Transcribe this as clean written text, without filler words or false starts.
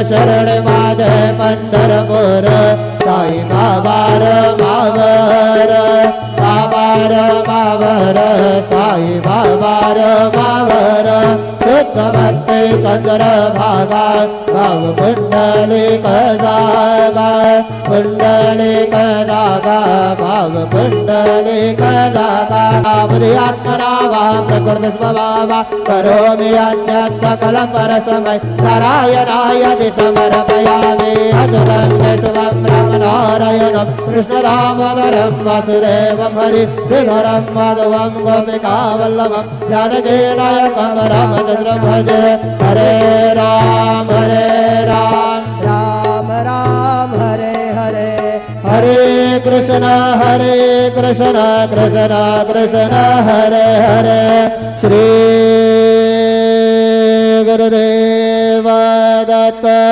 शरण माझे पंढरपूर साई बाबार मावर बाबार मावर साई बाबार मावर शुद्ध भक्ती चंद्र भागा भाव कुंडलिक जागा कुंडलिक जागा भाव कुंडलिक जागा आत्मना वा प्रकृति स्वभावा करोमि अन्यत् सकल परस्मै नारायणाय समर्पयामि अजुगन्य शुभं ब्रह्मनारायणं कृष्णदामोदरं वासुदेवं हरिश्रीधरं माधवं गोपिकावल्लभं जानकीनायकं रामचन्द्रं भजे हरे राम राम राम हरे हरे हरे कृष्ण कृष्ण कृष्ण हरे हरे श्री गुरुदेव दत्त।